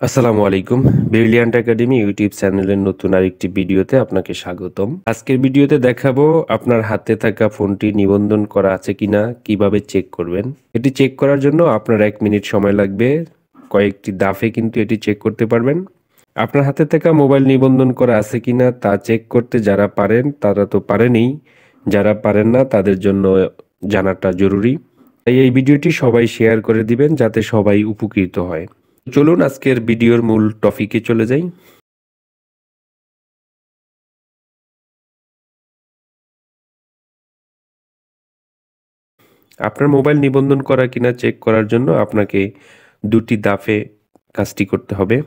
আসসালামু আলাইকুম। Brilliant academy YouTube চ্যানেলের নতুন আরেকটি ভিডিওতে আপনাকে স্বাগতম। আজকের ভিডিওতে দেখাবো আপনার হাতে থাকা ফোনটি নিবন্ধন করা আছে কিনা কিভাবে চেক করবেন। এটি চেক করার জন্য আপনার 1 মিনিট সময় লাগবে। কয়েকটি ধাপে কিন্তু এটি চেক করতে পারবেন। আপনার হাতে থাকা মোবাইল নিবন্ধন করা আছে কিনা তা চেক করতে যারা পারেন তারা তো পারেনই, যারা পারেন না তাদের জন্য জানাটা জরুরি। তাই এই ভিডিওটি সবাই শেয়ার করে দিবেন যাতে সবাই উপকৃত হয়। চলুন আজকের ভিডিওর মূল টপিকে চলে যাই। আপনার মোবাইল নিবন্ধন করা কিনা চেক করার জন্য আপনাকে দুটি ধাপে কাজটি করতে হবে।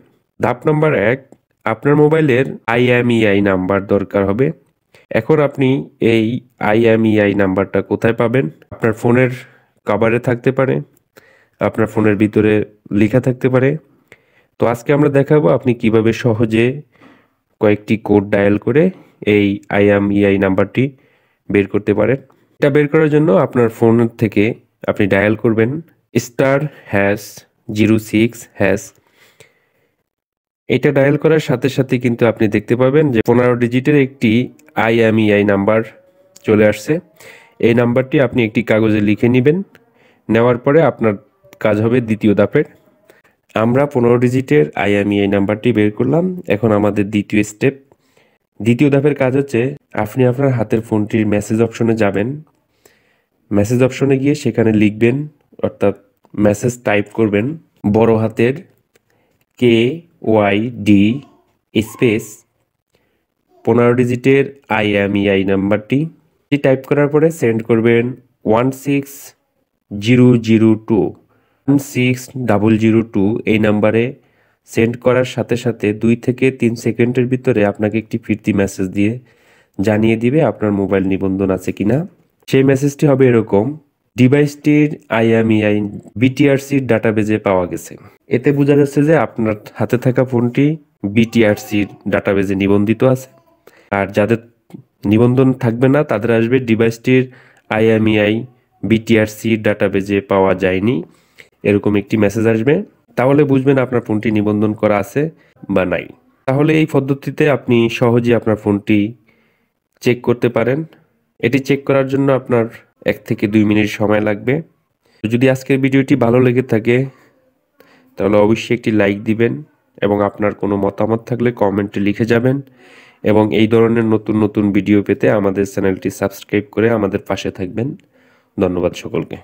ধাপ নাম্বার 1, আপনার মোবাইলের IMEI নাম্বার দরকার হবে। এখন আপনি এই IMEI নাম্বারটা কোথায় পাবেন? আপনার ফোনের কভারে থাকতে পারে, আপনার ফোনের ভিতরে লেখা থাকতে পারে। তো আজকে আমরা দেখাবো আপনি কিভাবে সহজে কয়েকটি কোড ডায়াল করে এই IMEI নাম্বারটি বের করতে পারেন। এটা বের করার জন্য আপনার ফোন থেকে আপনি ডায়াল করবেন *#06#। এটা ডায়াল করার সাথে সাথে কিন্তু আপনি দেখতে পাবেন যে 15 ডিজিটের একটি IMEI নাম্বার চলে আসছে। এই নাম্বারটি আপনি একটি কাগজে লিখে নেবেন। নেওয়ার পরে আপনার কাজ হবে দ্বিতীয় ধাপের। আমরা 15 ডিজিটের IMEI নাম্বারটি বের করলাম। এখন আমাদের দ্বিতীয় স্টেপ, দ্বিতীয় ধাপের কাজ হচ্ছে আপনি আপনার হাতের ফোনটির মেসেজ অপশনে যাবেন। মেসেজ অপশনে গিয়ে সেখানে লিখবেন, অর্থাৎ মেসেজ টাইপ করবেন বড় হাতের KYD স্পেস 15 ডিজিটের IMEI নাম্বারটি টাইপ করার পরে সেন্ড করবেন 16002 16002 এই নাম্বারে। সেন্ড করার সাথে সাথে 2 থেকে 3 সেকেন্ডের ভিতরে আপনাকে একটি ফিরতি মেসেজ দিয়ে জানিয়ে দিবে আপনার মোবাইল নিবন্ধন আছে কিনা। সেই মেসেজটি হবে এরকম: ডিভাইসটির IMEI BTRCর ডাটাবেজে পাওয়া গেছে। এতে বোঝা যাচ্ছে যে আপনার হাতে থাকা ফোনটি BTRCর ডাটাবেজে নিবন্ধিত আছে। আর যাদের নিবন্ধন থাকবে না তাদের আসবে ডিভাইসটির IMEI BTRCর ডাটাবেজে পাওয়া যায়নি, এরকম একটি মেসেজ আসবে। তাহলে বুঝবেন আপনার ফোনটি নিবন্ধন করা আছে বা নাই। তাহলে এই পদ্ধতিতে আপনি সহজে আপনার ফোনটি চেক করতে পারেন। এটি চেক করার জন্য আপনার 1 থেকে 2 মিনিট সময় লাগবে। যদি আজকের ভিডিওটি ভালো লেগে থাকে তাহলে অবশ্যই একটি লাইক দিবেন এবং আপনার কোনো মতামত থাকলে কমেন্টে লিখে যাবেন। এবং এই ধরনের নতুন নতুন ভিডিও পেতে আমাদের চ্যানেলটি সাবস্ক্রাইব করে আমাদের পাশে থাকবেন। ধন্যবাদ সকলকে।